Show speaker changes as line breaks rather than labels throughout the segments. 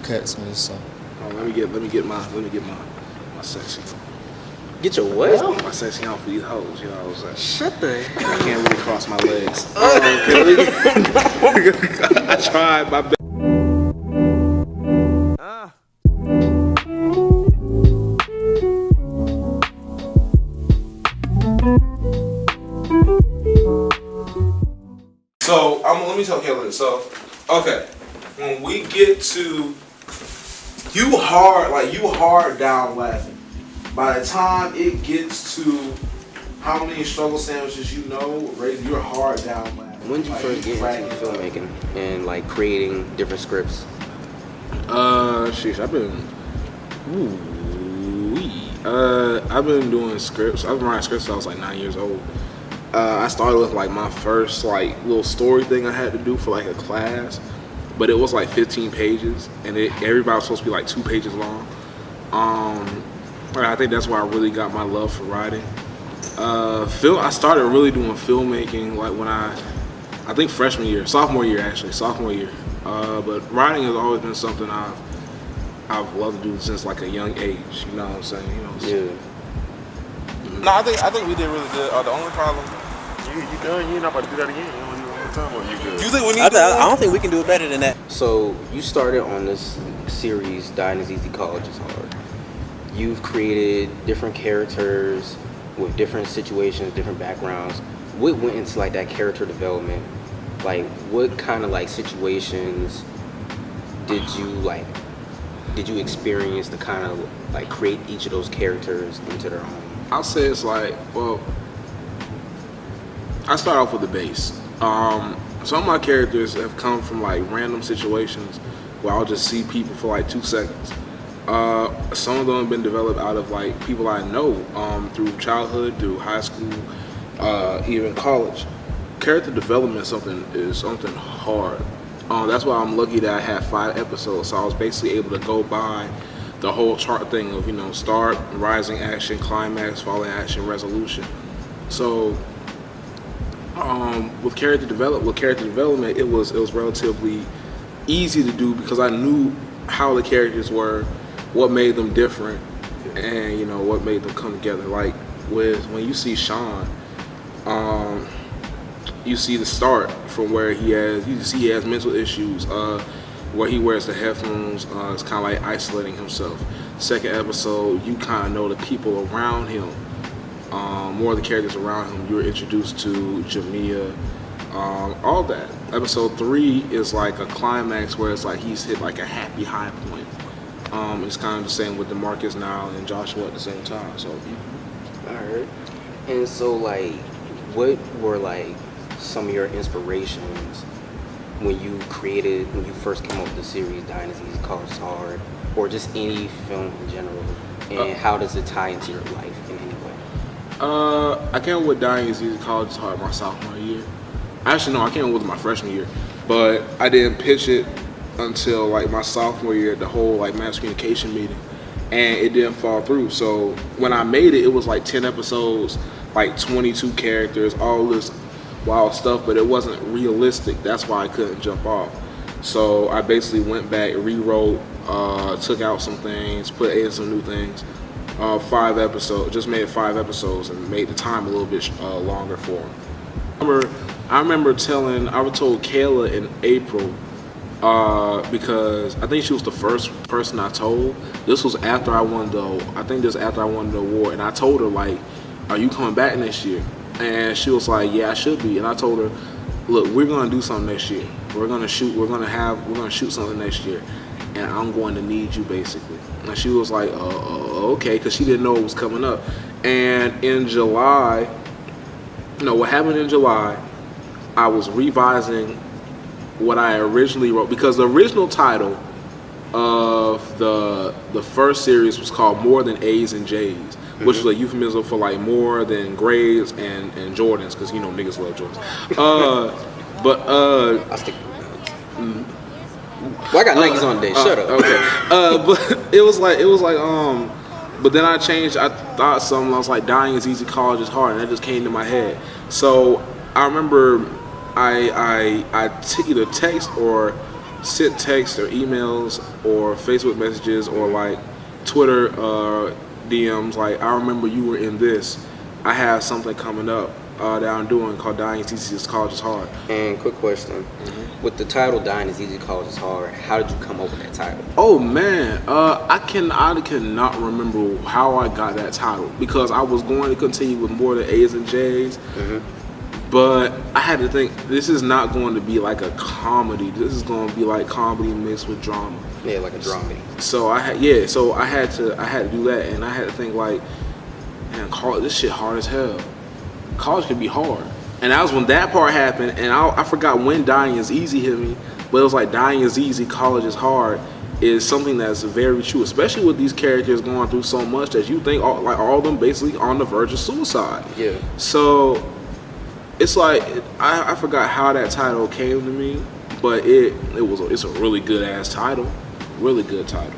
cuts me. So
let me get my sexy.
Get your what?
My sexy on for these hoes. You know what I'm saying?
Shut the.
I can't really cross my legs. I tried my best. So let me tell Kelly. So, okay, when we get to you hard down laughing. By the time it gets to how many struggle sandwiches you know, you're hard down laughing.
When did you first get into filmmaking and like creating different scripts?
Sheesh, I've been doing scripts. I've been writing scripts since I was like 9 years old. I started with like my first like little story thing I had to do for like a class, but it was like 15 pages, and everybody was supposed to be like 2 pages long. I think that's why I really got my love for writing. I started really doing filmmaking like when I think sophomore year. But writing has always been something I've loved to do since like a young age. You know what I'm saying? You know.
Yeah.
No, I think we did really good. The only problem.
You done? You ain't not about to do that again? You don't do it one more time, or you good?
You think we need?
I don't think we can do it better than that. So you started on this series, Dying is Easy, College is Hard. You've created different characters with different situations, different backgrounds. What went into like that character development? Like, what kind of like situations did you experience to kind of like create each of those characters into their own?
I'll say it's like, well, I start off with the base. Some of my characters have come from like random situations where I'll just see people for like 2 seconds. Some of them have been developed out of like people I know through childhood, through high school, even college. Character development is something hard. That's why I'm lucky that I had 5 episodes. So I was basically able to go by the whole chart thing of, you know, start, rising action, climax, falling action, resolution. So with character development, it was relatively easy to do because I knew how the characters were, what made them different, and you know what made them come together. Like when you see Sean, you see the start from where he has mental issues, where he wears the headphones. It's kind of like isolating himself. Second episode, you kind of know the people around him, more of the characters around him. You're introduced to Jamia, all that. Episode 3 is like a climax where it's like he's hit like a happy high point. It's kind of the same with DeMarcus now and Joshua at the same time. So,
alright. And so, like, what were like some of your inspirations when you first came up with the series Dying is Easy, College is Hard, or just any film in general? And how does it tie into your life in any way?
I came up with Dying is Easy, College is Hard my sophomore year. Actually, no, I came up with my freshman year, but I didn't pitch it until like my sophomore year at the whole like mass communication meeting, and it didn't fall through. So when I made it, it was like 10 episodes, like 22 characters, all this wild stuff, but it wasn't realistic. That's why I couldn't jump off. So I basically went back, rewrote, took out some things, put in some new things. 5 episodes, just made 5 episodes and made the time a little bit longer for them. I told Kayla in April, because I think she was the first person I told. This was after I won the award, and I told her like, "Are you coming back next year?" And she was like, "Yeah, I should be." And I told her, "Look, we're gonna do something next year. We're gonna shoot something next year, and I'm going to need you basically." And she was like, "Okay," because she didn't know it was coming up. And in July, what happened in July, I was revising what I originally wrote, because the original title of the first series was called More Than A's and J's, which was a euphemism for like more than grades and Jordans, because niggas love Jordans.
I stick. Well, I got Nikes on today. Shut up.
Okay. But it was like but then I changed. I thought something. I was like, Dying is Easy, College is Hard, and that just came to my head. So I remember I either text or sent texts or emails or Facebook messages or like Twitter DMs. Like, I remember you were in this. I have something coming up that I'm doing called Dying is Easy, College is Hard.
And quick question. With the title Dying is Easy, College is Hard, how did you come up with that title?
Oh man, I cannot remember how I got that title because I was going to continue with more than A's and J's, but I had to think this is not going to be like a comedy. This is going to be like comedy mixed with drama.
Yeah, like a dramedy.
So I had to do that, and I had to think like, man, this shit hard as hell. College can be hard. And that was when that part happened, and I forgot when Dying is Easy hit me, but it was like Dying is Easy, College is Hard is something that's very true, especially with these characters going through so much that you think all of them basically on the verge of suicide.
Yeah.
So it's like, I forgot how that title came to me, but it's a really good ass title. Really good title.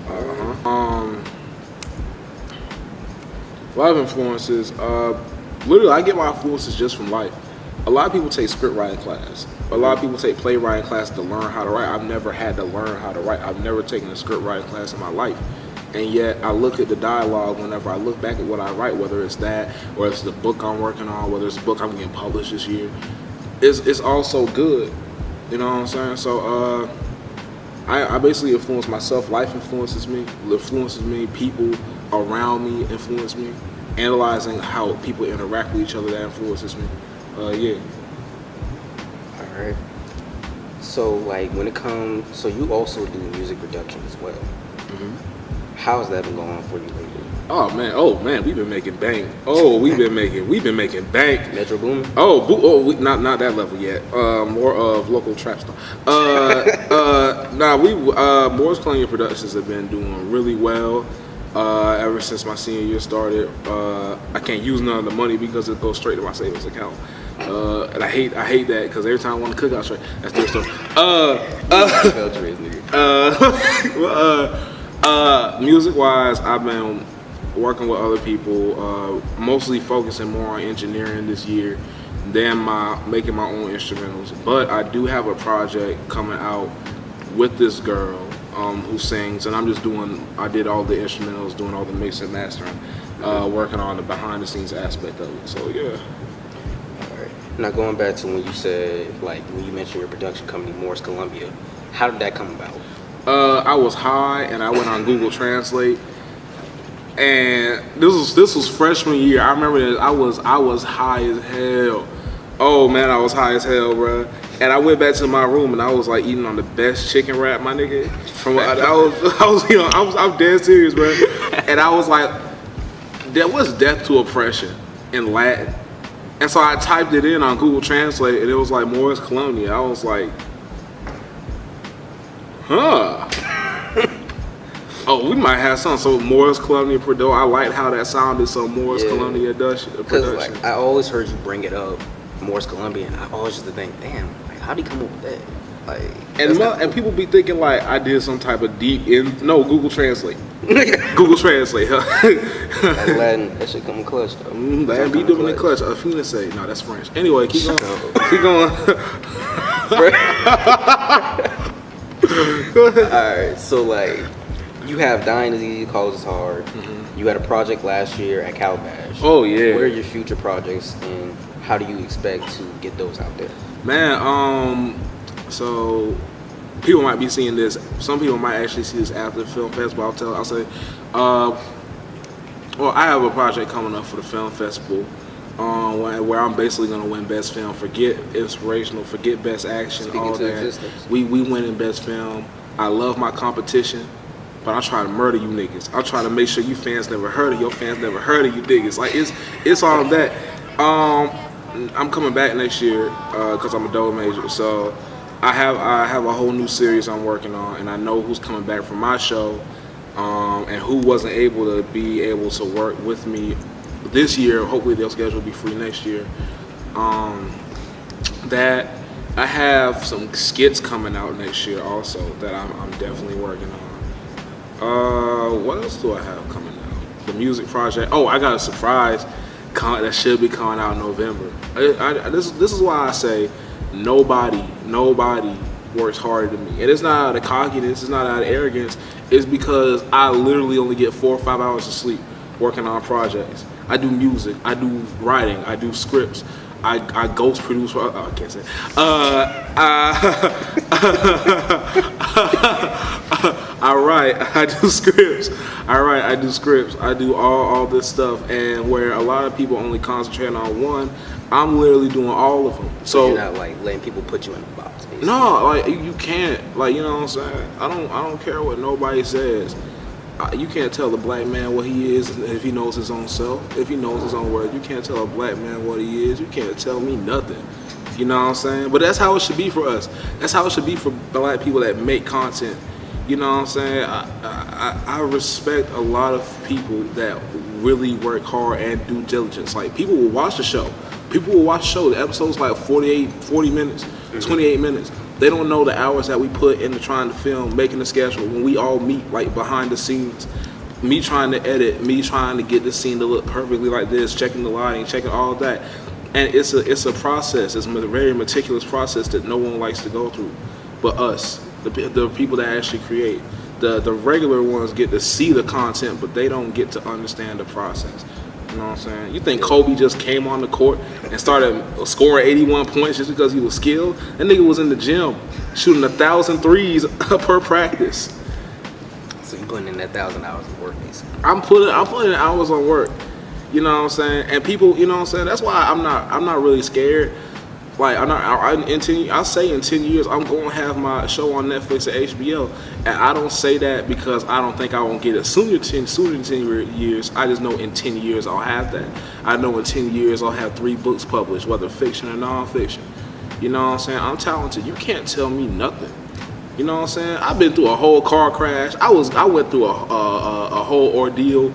A lot of influences. Literally, I get my influences just from life. A lot of people take script writing class. A lot of people take playwriting class to learn how to write. I've never had to learn how to write. I've never taken a script writing class in my life. And yet, I look at the dialogue whenever I look back at what I write, whether it's that, or it's the book I'm working on, whether it's a book I'm getting published this year. It's also good. You know what I'm saying? So, I basically influence myself. Life influences me. People around me influence me. Analyzing how people interact with each other, that influences me. Yeah.
All right. So, like, when it comes, so you also do music production as well. How has that been going on for you lately?
Oh man, we've been making bank. We've been making bank.
Metro Boomin?
Not that level yet. More of local trap stuff. Moore's Colonial Productions have been doing really well. Ever since my senior year started. I can't use none of the money because it goes straight to my savings account. And I hate that because every time I want to cook out straight, that's their stuff. Music wise, I've been working with other people, mostly focusing more on engineering this year than making my own instrumentals. But I do have a project coming out with this girl who sings, and I did all the instrumentals, doing all the mixing and mastering, working on the behind the scenes aspect of it. So yeah.
All right. Now going back to when you said, like, when you mentioned your production company, Moore's Columbia, how did that come about?
I was high and I went on Google Translate, and this was freshman year. I remember that I was high as hell. Oh man, I was high as hell, bro. And I went back to my room and I was like eating on the best chicken wrap, my nigga. I'm dead serious, bro. And I was like, what's death to oppression in Latin? And so I typed it in on Google Translate and it was like Moore's Calumnia. I was like, huh. Oh, we might have something. So Moore's Calumnia Production. I liked how that sounded. So Moore's Calumnia Production.
Because like, I always heard you bring it up, Moore's Columbia, and I always used to think, damn, like, how'd he come up with that? Like,
and people be thinking like I did some type of Google Translate. Google Translate.
That Latin, that shit come in clutch though.
That be doing it clutch. Fina say, no, that's French. Anyway, keep going. Keep going. Go ahead.
Alright, so like, you have Dying is Easy, College is Hard. You had a project last year at Calabash.
Oh yeah.
What are your future projects and how do you expect to get those out there?
Man, so people might be seeing this. Some people might actually see this after the film festival. I'll say, well, I have a project coming up for the film festival, where I'm basically gonna win best film. Forget inspirational, forget best action,
Speaking
all
to
that.
existence.
We win in best film. I love my competition, but I try to murder you niggas. I try to make sure you fans never heard of your fans never heard of you niggas. Like it's all of that. I'm coming back next year because I'm a double major. So I have a whole new series I'm working on, and I know who's coming back from my show, and who wasn't able to work with me this year. Hopefully their schedule will be free next year. That I have some skits coming out next year also that I'm definitely working on. What else do I have coming out? The music project. Oh, I got a surprise that should be coming out in November. This is why I say nobody works harder than me. And it's not out of cockiness, it's not out of arrogance. It's because I literally only get 4 or 5 hours of sleep working on projects. I do music, I do writing, I do scripts. I ghost produce. I can't say. I write. I do scripts. I do scripts. I do all this stuff. And where a lot of people only concentrate on one, I'm literally doing all of them. So
you're not like letting people put you in a box. Basically.
No, like you can't. Like, you know what I'm saying? I don't care what nobody says. You can't tell a black man what he is if he knows his own self, if he knows his own words. You can't tell a black man what he is. You can't tell me nothing. You know what I'm saying? But that's how it should be for us. That's how it should be for black people that make content. You know what I'm saying? I respect a lot of people that really work hard and do diligence. Like, people will watch the show. People will watch the show. The episode's like 40 minutes, 28 minutes. They don't know the hours that we put into trying to film, making the schedule, when we all meet like behind the scenes. Me trying to edit, me trying to get the scene to look perfectly like this, checking the lighting, checking all of that. And it's a process. It's a very meticulous process that no one likes to go through but us, the people that actually create. The regular ones get to see the content, but they don't get to understand the process. You know what I'm saying? You think Kobe just came on the court and started scoring 81 points just because he was skilled? That nigga was in the gym shooting 1,000 threes per practice.
So you putting in that 1,000 hours of work, basically.
I'm putting in hours on work. You know what I'm saying? And people, you know what I'm saying? That's why I'm not really scared. Like, I'll say in 10 years I'm going to have my show on Netflix or HBO, and I don't say that because I don't think I won't get it sooner than 10 years. I just know in 10 years I'll have that. I know in 10 years I'll have 3 books published, whether fiction or non-fiction. You know what I'm saying? I'm talented. You can't tell me nothing. You know what I'm saying? I've been through a whole car crash. I went through a whole ordeal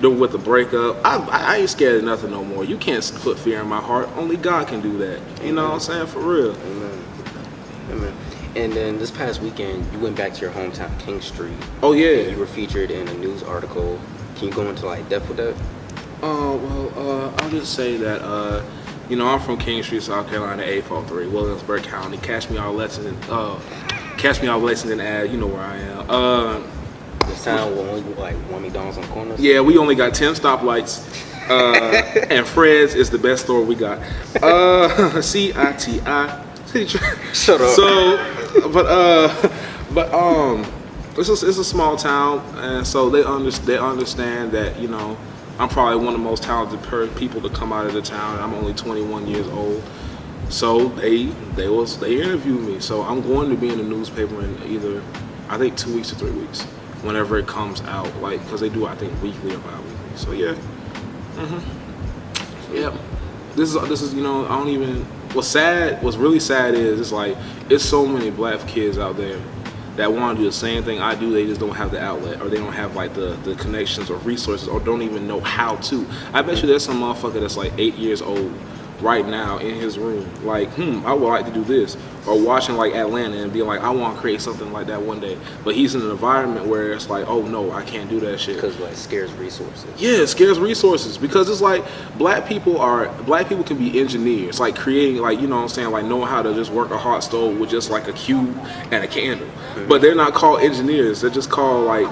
with the breakup. I ain't scared of nothing no more. You can't put fear in my heart. Only God can do that. You know what I'm saying? For real.
Amen. Amen. And then this past weekend, you went back to your hometown, Kingstree.
Oh, yeah.
And you were featured in a news article. Can you go into like depth with that?
I'll just say that, I'm from Kingstree, South Carolina, 843, Williamsburg County. Catch me out Lexington, Ave. You know where I am.
This town will only like one McDonald's on corners.
Yeah, we only got 10 stoplights, and Fred's is the best store we got. CITI.
Shut up.
So, it's a small town, and so they understand that I'm probably one of the most talented people to come out of the town. I'm only 21 years old, so they interviewed me. So I'm going to be in the newspaper in either, I think, 2 weeks or 3 weeks. Whenever it comes out, like, because they do, I think, weekly or bi-weekly. So yeah, yeah. This is I don't even. What's really sad is it's like it's so many black kids out there that want to do the same thing I do. They just don't have the outlet, or they don't have like the connections or resources, or don't even know how to. I bet you there's some motherfucker that's like 8 years old right now in his room, like, I would like to do this, or watching like Atlanta and being like, I want to create something like that one day. But he's in an environment where it's like, oh no, I can't do that shit.
Because like scarce resources.
Yeah, it scarce resources, because it's like black people can be engineers, like creating, like, you know what I'm saying, like knowing how to just work a hot stove with just like a cube and a candle. But they're not called engineers. They're just called like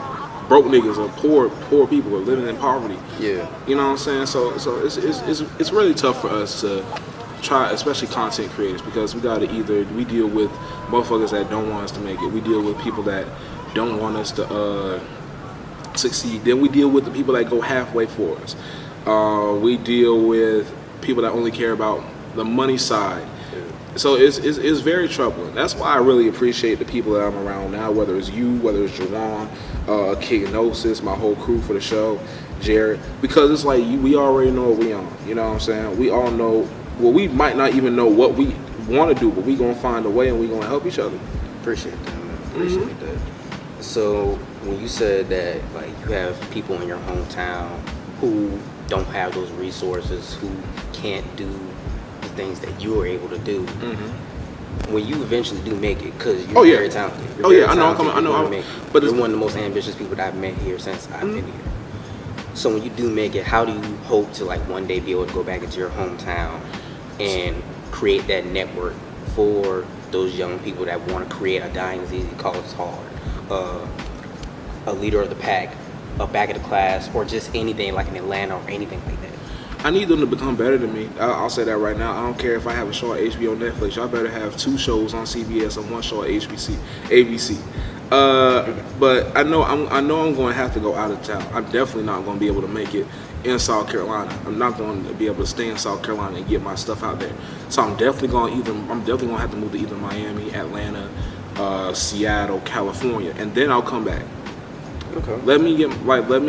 broke niggas or poor people or living in poverty.
Yeah.
You know what I'm saying? So it's really tough for us to try, especially content creators, because we deal with motherfuckers that don't want us to make it. We deal with people that don't want us to succeed. Then we deal with the people that go halfway for us. We deal with people that only care about the money side. So it's very troubling. That's why I really appreciate the people that I'm around now, whether it's you, whether it's Jawan, Kignosis, my whole crew for the show, Jared, because it's like we already know what we on. You know what I'm saying? We all know. Well, we might not even know what we want to do, but we gonna find a way, and we gonna help each other.
Appreciate that, man. Appreciate that. So when you said that, like, you have people in your hometown who don't have those resources, who can't do the things that you were able to do, when you eventually do make it, because you're very talented.
I know.
But you're one of the most ambitious people that I've met here since I've been here. So when you do make it, how do you hope to, like, one day be able to go back into your hometown and create that network for those young people that want to create a dying is easy, college is hard, a leader of the pack, a back of the class, or just anything like in Atlanta or anything like that?
I need them to become better than me. I'll say that right now. I don't care if I have a show on HBO, Netflix. Y'all better have 2 shows on CBS and 1 show at ABC. But I know I'm going to have to go out of town. I'm definitely not going to be able to make it in South Carolina. I'm not going to be able to stay in South Carolina and get my stuff out there. So I'm definitely going to have to move to either Miami, Atlanta, Seattle, California, and then I'll come back.
Okay.
Let me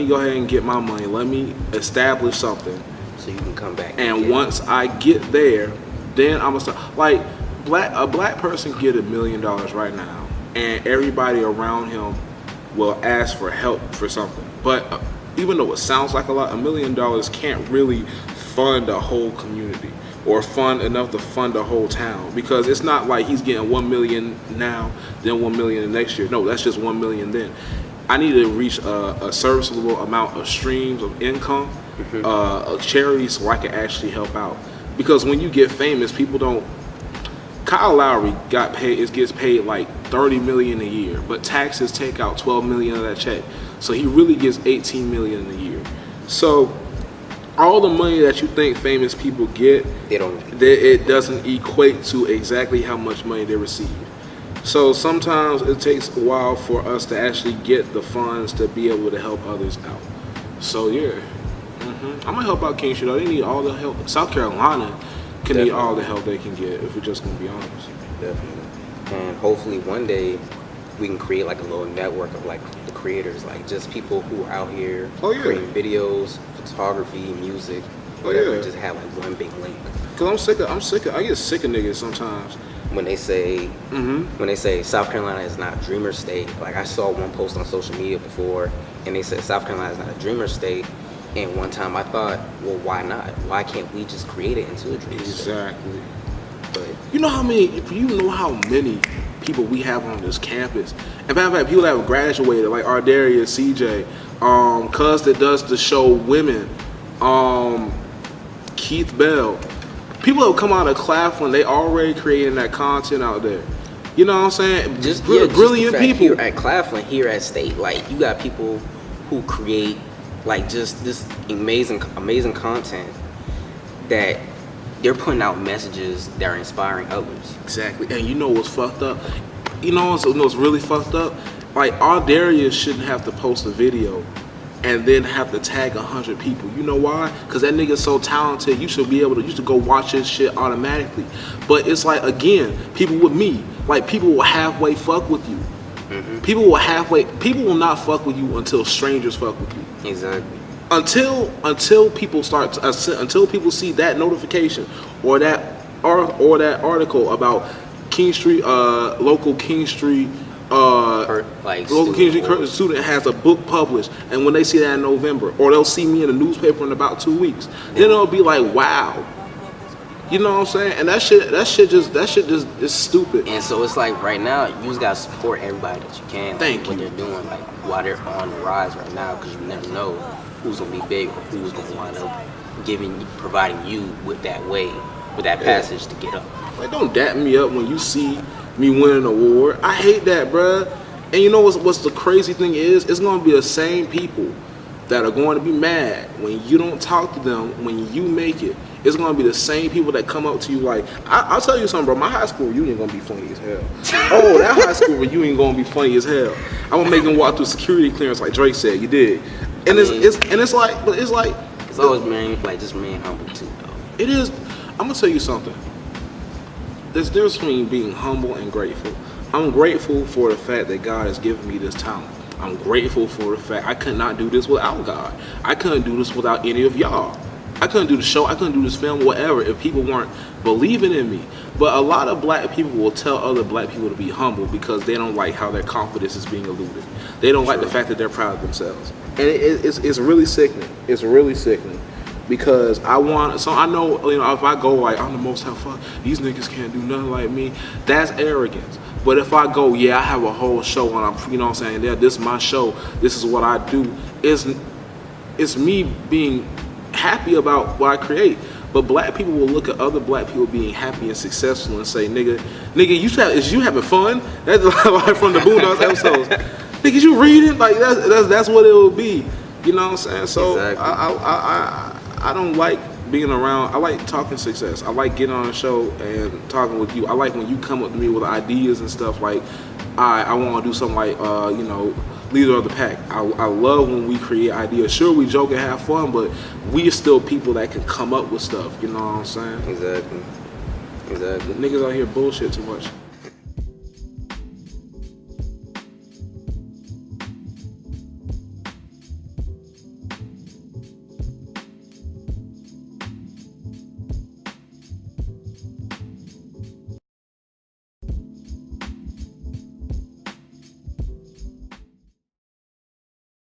go ahead and get my money. Let me establish something.
So you can come back.
And once I get there, then I'm gonna start. Like a black person get $1 million right now, and everybody around him will ask for help for something. But even though it sounds like a lot, $1 million can't really fund a whole community or fund enough to fund a whole town, because it's not like he's getting 1 million now, then 1 million the next year. No, that's just 1 million then. I need to reach a serviceable amount of streams of income, of charity, so I can actually help out. Because when you get famous, people don't. Kyle Lowry gets paid like $30 million a year, but taxes take out $12 million of that check, so he really gets $18 million a year. So all the money that you think famous people get, it doesn't equate to exactly how much money they receive. So sometimes it takes a while for us to actually get the funds to be able to help others out. So yeah, I'm gonna help out Kingstree though. They need all the help. South Carolina can need all the help they can get, if we're just gonna be honest.
Definitely. And hopefully one day we can create like a little network of like the creators, like just people who are out here creating videos, photography, music, whatever. Just have like one big link.
Cause I get sick of niggas sometimes.
When they say South Carolina is not a dreamer state, like I saw one post on social media before, and they said South Carolina is not a dreamer state, and one time I thought, well, why not? Why can't we just create it into a dream state?
Exactly.
But
you know how many people we have on this campus, and matter of fact, people that have graduated, like Ardaria, CJ, Cuz that does the show Women, Keith Bell. People have come out of Claflin, they already creating that content out there. You know what I'm saying?
Just
brilliant people.
Here at Claflin, here at State, like you got people who create like just this amazing content that they're putting out messages that are inspiring others.
Exactly. And you know what's fucked up? You know what's really fucked up? Like Ardaria shouldn't have to post a video and then have to tag 100 people. You know why? Because that nigga's so talented, you should go watch his shit automatically. But it's like, again, people with me, like people will halfway fuck with you. People will not fuck with you until strangers fuck with you.
Exactly.
Until people see that notification or that article about Kingstree, local Kingstree, local Kingstree student has a book published, and when they see that in November, or they'll see me in the newspaper in about 2 weeks, then it'll be like, wow. You know what I'm saying? And that shit just is stupid.
And so it's like right now, you just gotta support everybody that you can. What they're doing, like while they're on the rise right now, because you never know who's gonna be big or who's gonna wind up providing you with that passage to get up.
Like, don't dap me up when you see me win an award. I hate that, bruh. And you know what's the crazy thing is? It's gonna be the same people that are going to be mad when you don't talk to them when you make it. It's gonna be the same people that come up to you like, I'll tell you something, bro. My high school reunion gonna be funny as hell. Oh, that high school reunion gonna be funny as hell. I'm gonna make them walk through security clearance like Drake said. You did, and it's always
just remain humble too, though.
It is. I'm gonna tell you something. There's a difference between being humble and grateful. I'm grateful for the fact that God has given me this talent. I'm grateful for the fact I could not do this without God. I couldn't do this without any of y'all. I couldn't do the show, I couldn't do this film, whatever, if people weren't believing in me. But a lot of black people will tell other black people to be humble because they don't like how their confidence is being eluded. They don't like the fact that they're proud of themselves. And it's really sickening. It's really sickening. Because I know, if I go like, I'm the most helpful, these niggas can't do nothing like me, that's arrogance. But if I go, I have a whole show and I'm, you know what I'm saying, this is my show, this is what I do, it's me being happy about what I create. But black people will look at other black people being happy and successful and say, nigga, is you having fun? That's like from the Boondocks episodes. Nigga, is you reading? Like that's what it will be. You know what I'm saying? So
Exactly.
I don't like being around. I like talking success. I like getting on a show and talking with you. I like when you come up to me with ideas and stuff like, I want to do something like, leader of the pack. I love when we create ideas. Sure, we joke and have fun, but we are still people that can come up with stuff. You know what I'm saying?
Exactly.
Niggas out here bullshit too much.